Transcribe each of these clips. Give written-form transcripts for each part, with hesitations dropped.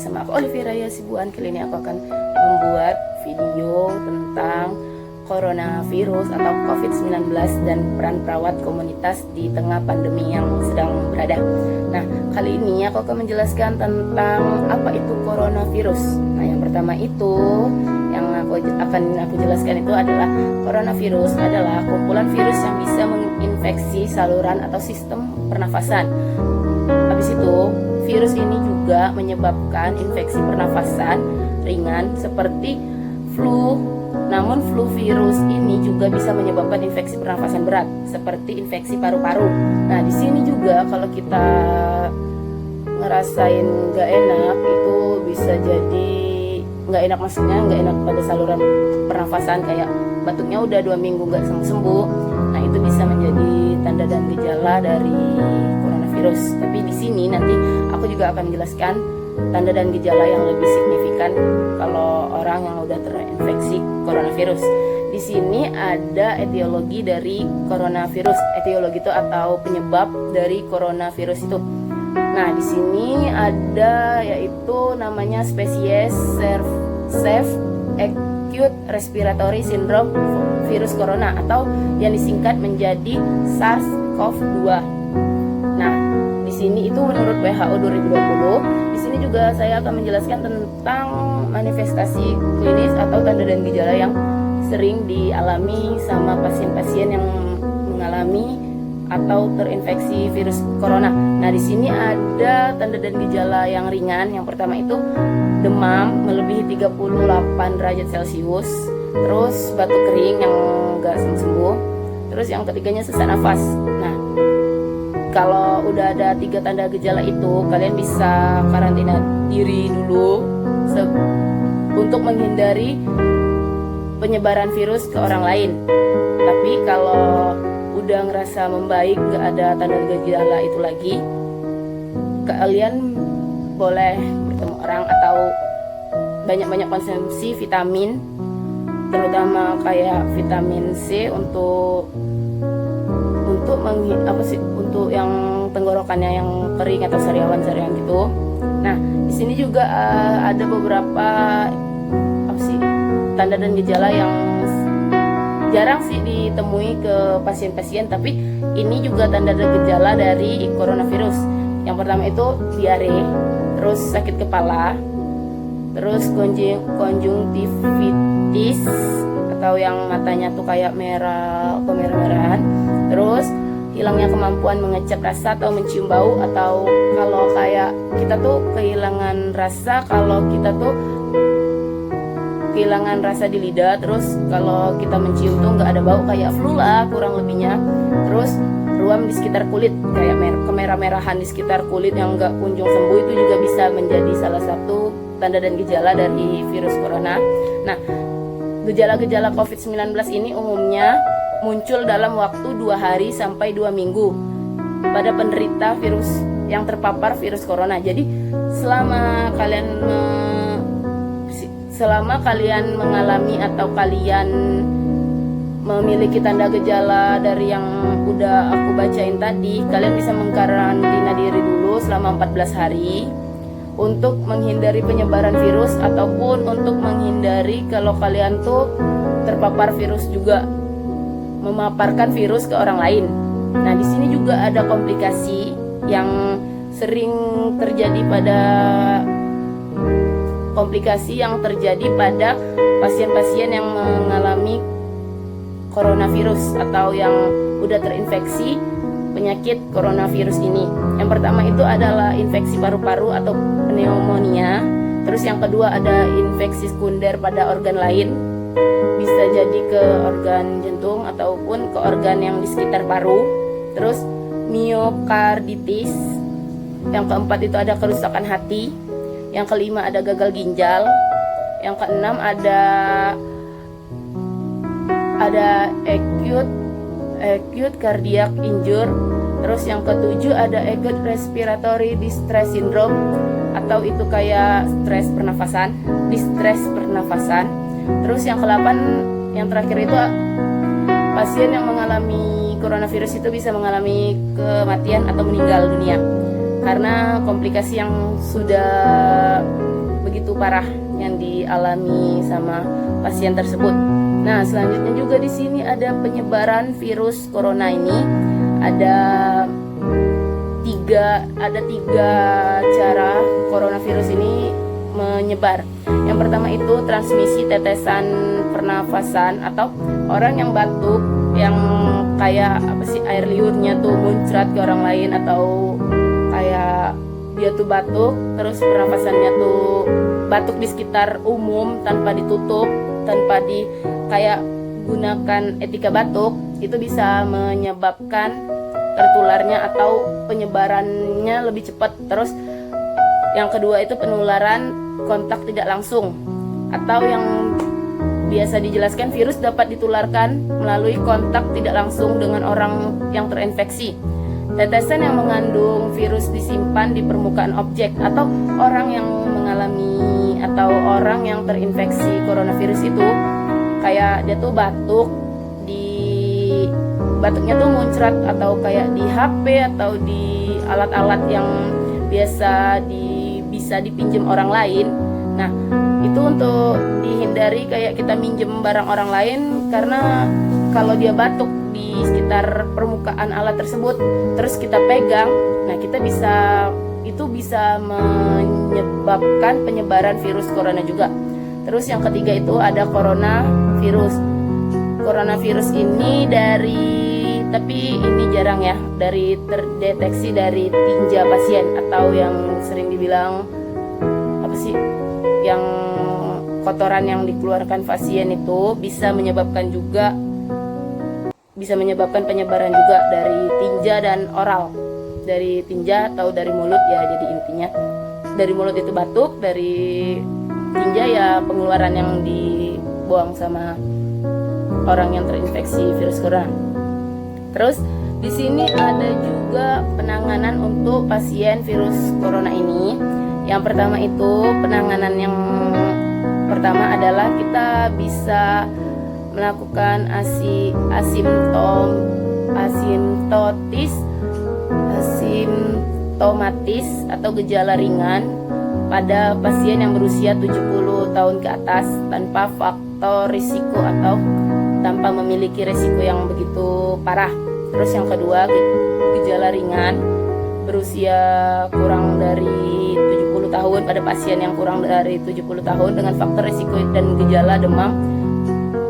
sama aku Olivia Sibuan. Kali ini aku akan membuat video tentang coronavirus atau COVID-19 dan peran perawat komunitas di tengah pandemi yang sedang berada. Nah, kali ini aku akan menjelaskan tentang apa itu coronavirus. Nah, yang pertama itu yang aku jelaskan itu adalah coronavirus adalah kumpulan virus yang bisa menginfeksi saluran atau sistem pernafasan. Habis itu, virus ini juga menyebabkan infeksi pernafasan ringan seperti flu. Namun flu virus ini juga bisa menyebabkan infeksi pernafasan berat seperti infeksi paru-paru. Nah, di sini juga kalau kita ngerasain nggak enak itu bisa jadi nggak enak, maksudnya nggak enak pada saluran pernafasan, kayak batuknya udah 2 minggu nggak sembuh. Nah, itu bisa menjadi tanda dan gejala dari coronavirus. Tapi di sini nanti aku juga akan menjelaskan tanda dan gejala yang lebih signifikan kalau orang yang udah terinfeksi coronavirus. Di sini ada etiologi dari coronavirus. Etiologi itu atau penyebab dari coronavirus itu. Nah, di sini ada yaitu namanya spesies Staph Acute Respiratory Syndrome virus corona atau yang disingkat menjadi SARS-CoV-2. Nah, di sini itu menurut WHO 2020. Di sini juga saya akan menjelaskan tentang manifestasi klinis atau tanda dan gejala yang sering dialami sama pasien-pasien yang mengalami atau terinfeksi virus corona. Nah, di sini ada tanda dan gejala yang ringan. Yang pertama itu demam melebihi 38 derajat Celcius, terus batuk kering yang enggak sembuh, terus yang ketiganya sesak nafas. Nah, kalau udah ada 3 tanda gejala itu, kalian bisa karantina diri dulu untuk menghindari penyebaran virus ke orang lain. Tapi kalau udah ngerasa membaik, gak ada tanda gejala itu lagi, kalian boleh bertemu orang atau banyak-banyak konsumsi vitamin, terutama kayak vitamin C untuk yang tenggorokannya yang kering atau sariawan-sariawan gitu. Nah, di sini juga ada beberapa tanda dan gejala yang jarang sih ditemui ke pasien-pasien, tapi ini juga tanda dan gejala dari coronavirus. Yang pertama itu diare, terus sakit kepala, terus konjungtivitis atau yang matanya tuh kayak kemerah-merahan, terus hilangnya kemampuan mengecap rasa atau mencium bau, atau kalau kayak kita tuh kehilangan rasa, kalau kita tuh kehilangan rasa di lidah, terus kalau kita mencium tuh nggak ada bau, kayak flu lah kurang lebihnya. Terus ruam di sekitar kulit, kayak kemerah-merahan di sekitar kulit yang nggak kunjung sembuh, itu juga bisa menjadi salah satu tanda dan gejala dari virus corona. Nah, gejala-gejala COVID-19 ini umumnya muncul dalam waktu 2 hari sampai 2 minggu pada penderita virus yang terpapar virus corona. Jadi selama kalian mengalami atau kalian memiliki tanda gejala dari yang udah aku bacain tadi, kalian bisa mengkarantina diri dulu selama 14 hari untuk menghindari penyebaran virus ataupun untuk menghindari kalau kalian tuh terpapar virus juga, memaparkan virus ke orang lain. Nah, di sini juga ada komplikasi yang sering terjadi pada pasien-pasien yang mengalami coronavirus atau yang udah terinfeksi penyakit coronavirus ini. Yang pertama itu adalah infeksi paru-paru atau pneumonia. Terus yang kedua ada infeksi sekunder pada organ lain, bisa jadi ke organ jantung ataupun ke organ yang di sekitar paru. Terus miokarditis. Yang keempat itu ada kerusakan hati. Yang kelima ada gagal ginjal. Yang keenam ada acute cardiac injury. Terus yang ketujuh ada acute respiratory distress syndrome atau itu kayak distress pernafasan. Terus yang ke-8, yang terakhir itu pasien yang mengalami coronavirus itu bisa mengalami kematian atau meninggal dunia karena komplikasi yang sudah parah yang dialami sama pasien tersebut. Nah, selanjutnya juga di sini ada penyebaran virus corona ini. Ada tiga cara coronavirus ini menyebar. Yang pertama itu transmisi tetesan pernafasan, atau orang yang batuk yang kayak air liurnya tuh muncrat ke orang lain, atau kayak dia tuh batuk terus pernafasannya tuh batuk di sekitar umum tanpa ditutup, tanpa di kayak gunakan etika batuk, itu bisa menyebabkan tertularnya atau penyebarannya lebih cepat. Terus yang kedua itu penularan kontak tidak langsung, atau yang biasa dijelaskan virus dapat ditularkan melalui kontak tidak langsung dengan orang yang terinfeksi. Tetesan yang mengandung virus disimpan di permukaan objek, atau orang yang mengalami atau orang yang terinfeksi coronavirus itu kayak dia tuh batuknya tuh muncrat, atau kayak di HP atau di alat-alat yang biasa bisa dipinjam orang lain. Nah, itu untuk dihindari kayak kita minjem barang orang lain, karena kalau dia batuk di sekitar permukaan alat tersebut terus kita pegang, nah itu bisa menyebabkan penyebaran virus corona juga. Terus yang ketiga itu ada coronavirus. Coronavirus ini tapi ini jarang ya, terdeteksi dari tinja pasien, atau yang sering dibilang yang kotoran yang dikeluarkan pasien itu bisa menyebabkan penyebaran juga dari tinja dan oral. Dari tinja atau dari mulut ya, jadi intinya dari mulut itu batuk, dari tinja ya pengeluaran yang dibuang sama orang yang terinfeksi virus corona. Terus di sini ada juga penanganan untuk pasien virus corona ini. Yang pertama itu penanganan yang pertama adalah kita bisa melakukan asimptomatis atau gejala ringan pada pasien yang berusia 70 tahun ke atas tanpa faktor risiko atau tanpa memiliki risiko yang begitu parah. Terus yang kedua, gejala ringan berusia kurang dari 70 tahun pada pasien yang kurang dari 70 tahun dengan faktor risiko dan gejala demam,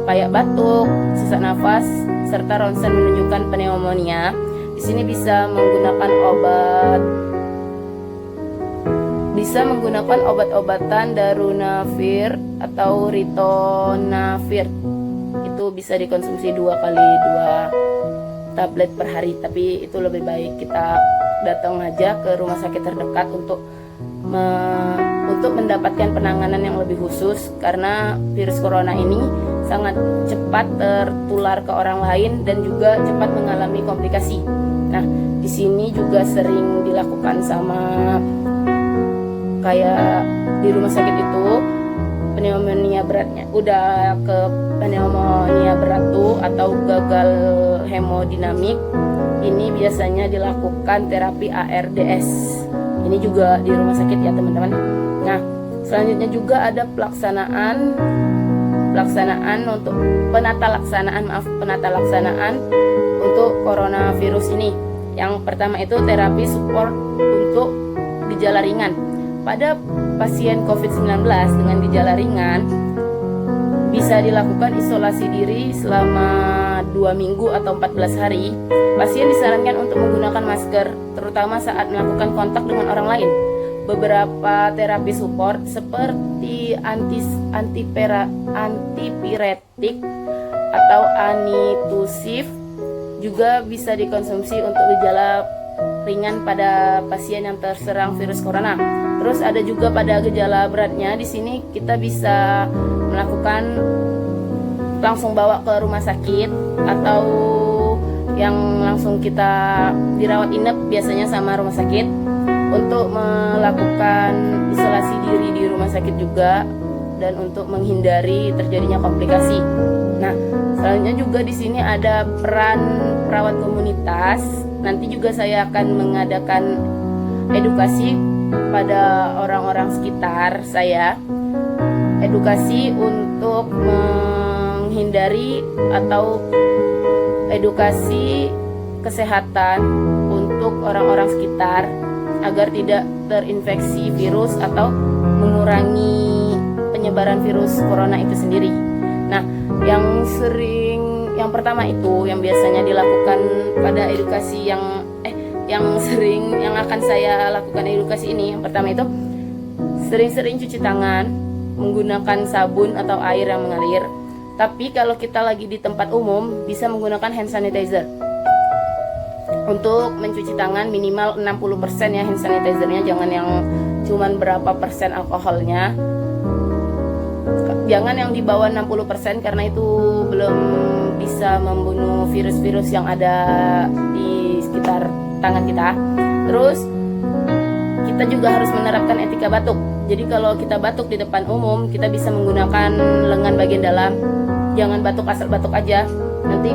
kayak batuk, sesak nafas, serta ronsen menunjukkan pneumonia. Di sini bisa menggunakan obat-obatan darunavir atau ritonavir. Itu bisa dikonsumsi 2 kali 2 tablet per hari, tapi itu lebih baik kita datang aja ke rumah sakit terdekat untuk mendapatkan penanganan yang lebih khusus, karena virus corona ini sangat cepat tertular ke orang lain dan juga cepat mengalami komplikasi. Nah, di sini juga sering dilakukan sama kayak di rumah sakit itu pneumonia beratnya udah ke pneumonia berat tuh, atau gagal hemodinamik. Ini biasanya dilakukan terapi ARDS. Ini juga di rumah sakit ya teman-teman. Nah, selanjutnya juga ada penata laksanaan untuk coronavirus ini. Yang pertama itu terapi support untuk gejala ringan. Pada pasien COVID-19 dengan gejala ringan bisa dilakukan isolasi diri selama 2 minggu atau 14 hari. Pasien disarankan untuk menggunakan masker, terutama saat melakukan kontak dengan orang lain. Beberapa terapi support seperti antipiretik atau anitusif juga bisa dikonsumsi untuk gejala ringan pada pasien yang terserang virus corona. Terus ada juga pada gejala beratnya, di sini kita bisa melakukan langsung bawa ke rumah sakit, atau yang langsung kita dirawat inap biasanya sama rumah sakit untuk melakukan isolasi diri di rumah sakit juga, dan untuk menghindari terjadinya komplikasi. Nah, selanjutnya juga di sini ada peran perawat komunitas. Nanti juga saya akan mengadakan edukasi pada orang-orang sekitar saya edukasi untuk menghindari atau edukasi kesehatan untuk orang-orang sekitar agar tidak terinfeksi virus atau mengurangi penyebaran virus corona itu sendiri. Nah, yang pertama itu yang biasanya dilakukan pada edukasi yang akan saya lakukan edukasi ini, yang pertama itu sering-sering cuci tangan menggunakan sabun atau air yang mengalir. Tapi kalau kita lagi di tempat umum bisa menggunakan hand sanitizer. Untuk mencuci tangan minimal 60% ya hand sanitizernya, jangan yang cuman berapa persen alkoholnya. Jangan yang di bawah 60% karena itu belum bisa membunuh virus-virus yang ada di sekitar tangan kita. Terus kita juga harus menerapkan etika batuk. Jadi kalau kita batuk di depan umum, kita bisa menggunakan lengan bagian dalam. Jangan batuk asal batuk aja. Nanti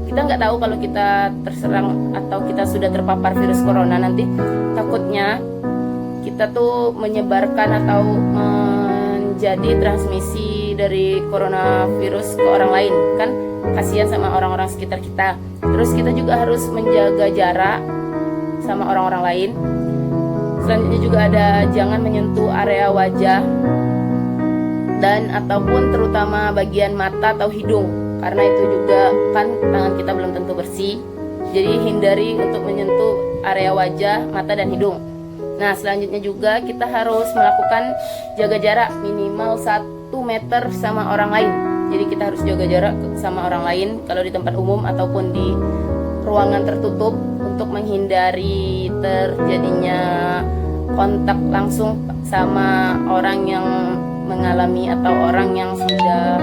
kita nggak tahu kalau kita terserang atau kita sudah terpapar virus corona, nanti takutnya kita tuh menyebarkan atau menjadi transmisi dari coronavirus ke orang lain, kan kasihan sama orang-orang sekitar kita. Terus kita juga harus menjaga jarak sama orang-orang lain. Selanjutnya juga ada jangan menyentuh area wajah dan ataupun terutama bagian mata atau hidung, karena itu juga kan tangan kita belum tentu bersih. Jadi hindari untuk menyentuh area wajah, mata dan hidung. Nah, selanjutnya juga kita harus melakukan jaga jarak minimal 1 meter sama orang lain. Jadi kita harus jaga jarak sama orang lain kalau di tempat umum ataupun di ruangan tertutup untuk menghindari terjadinya kontak langsung sama orang yang mengalami atau orang yang sudah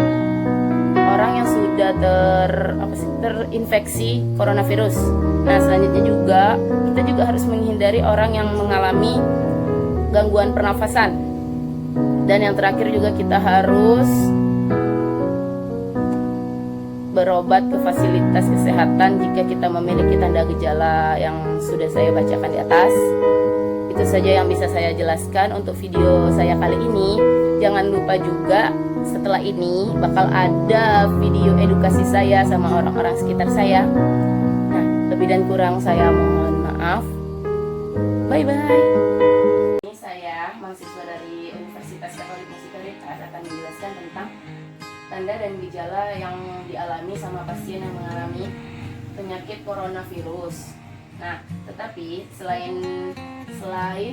terinfeksi coronavirus. Nah, selanjutnya juga kita juga harus menghindari orang yang mengalami gangguan pernafasan. Dan yang terakhir juga kita harus berobat ke fasilitas kesehatan jika kita memiliki tanda gejala yang sudah saya bacakan di atas. Itu saja yang bisa saya jelaskan untuk video saya kali ini. Jangan lupa juga setelah ini bakal ada video edukasi saya sama orang-orang sekitar saya. Nah, lebih dan kurang saya mohon maaf. Bye-bye. Ini saya, mahasiswa dari Universitas Katolik Musikalitas, akan menjelaskan tentang tanda dan gejala yang dialami sama pasien yang mengalami penyakit coronavirus. Nah, tetapi selain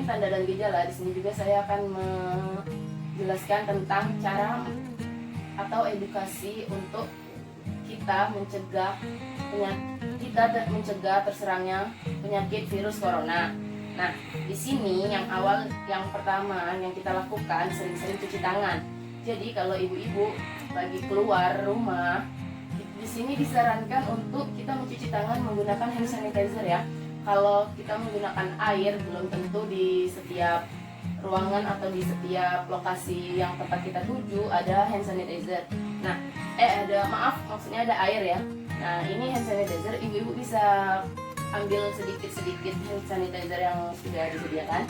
tanda dan gejala, di sini juga saya akan menjelaskan tentang cara atau edukasi untuk kita mencegah terserangnya penyakit virus corona. Nah, di sini yang pertama yang kita lakukan sering-sering cuci tangan. Jadi kalau ibu-ibu lagi keluar rumah, di sini disarankan untuk kita mencuci tangan menggunakan hand sanitizer ya. Kalau kita menggunakan air, belum tentu di setiap ruangan atau di setiap lokasi yang tempat kita tuju ada hand sanitizer. Nah, maksudnya ada air ya. Nah, ini hand sanitizer, ibu-ibu bisa ambil sedikit-sedikit hand sanitizer yang sudah disediakan.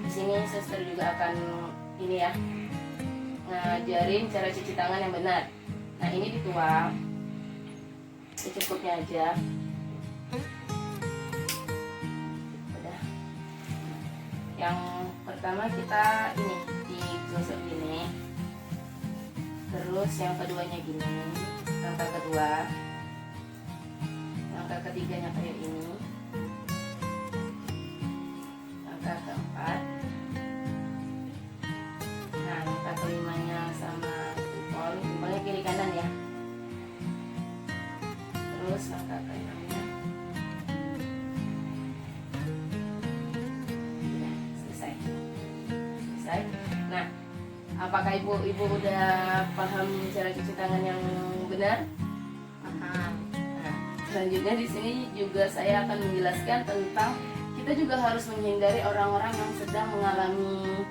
Di sini suster juga akan ngajarin cara cuci tangan yang benar. Nah, ini dituang secukupnya aja. Udah. Yang pertama kita digosok gini. Terus yang keduanya gini. Langkah kedua. Langkah ketiganya kayak ini. Langkah keempat. Nah, langkah kelimanya sama jempolnya kiri kanan ya. Terus langkah keenamnya. Nah, selesai. Nah, apakah ibu udah paham cara cuci tangan yang benar? Paham. Nah, selanjutnya di sini juga saya akan menjelaskan tentang kita juga harus menghindari orang-orang yang sedang mengalami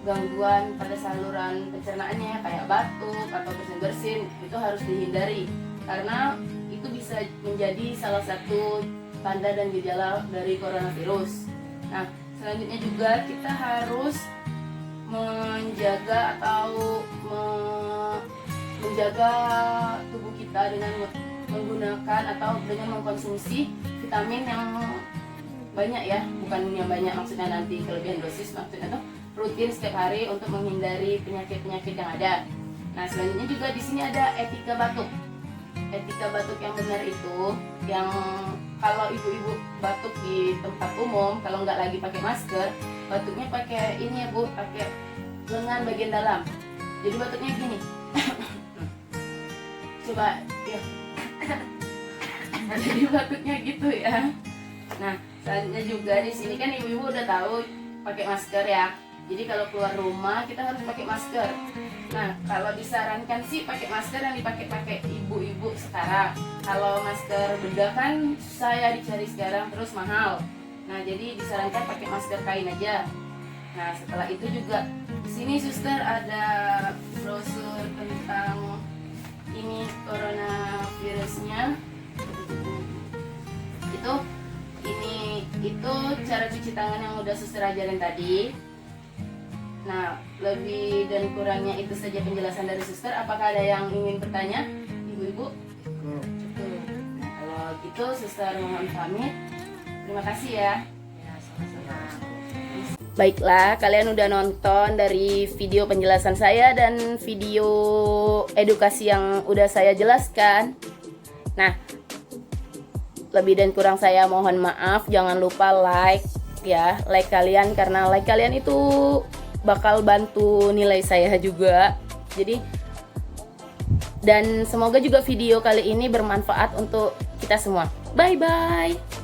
gangguan pada saluran pencernaannya kayak batuk atau bersin-bersin. Itu harus dihindari karena itu bisa menjadi salah satu tanda dan gejala dari coronavirus. Nah, selanjutnya juga kita harus menjaga atau menjaga tubuh kita dengan menggunakan atau dengan mengkonsumsi vitamin yang banyak ya, bukan yang banyak maksudnya nanti kelebihan dosis, maksudnya tuh rutin setiap hari untuk menghindari penyakit-penyakit yang ada. Nah selanjutnya juga di sini ada etika batuk. Etika batuk yang benar itu yang kalau ibu-ibu batuk di tempat umum, kalau nggak lagi pakai masker, batuknya pakai ini ya Bu, pakai lengan bagian dalam. Jadi batuknya gini. Coba ya. Jadi batuknya gitu ya. Nah, selanjutnya juga di sini kan ibu-ibu udah tahu pakai masker ya. Jadi kalau keluar rumah kita harus pakai masker. Nah, kalau disarankan sih pakai masker yang dipakai ibu-ibu sekarang. Kalau masker bedah kan saya dicari sekarang terus mahal. Nah, jadi disarankan pakai masker kain aja. Nah, setelah itu juga di sini suster ada brosur tentang ini coronavirusnya. Itu cara cuci tangan yang udah suster ajarin tadi. Nah, lebih dan kurangnya itu saja penjelasan dari suster. Apakah ada yang ingin bertanya, ibu-ibu? Cukup. Nah, kalau gitu suster mohon pamit. Terima kasih ya. Ya, sama-sama. Baiklah, kalian udah nonton dari video penjelasan saya dan video edukasi yang udah saya jelaskan. Nah, lebih dan kurang saya mohon maaf. Jangan lupa like ya, like kalian, karena like kalian itu bakal bantu nilai saya juga. Jadi dan semoga juga video kali ini bermanfaat untuk kita semua. Bye bye.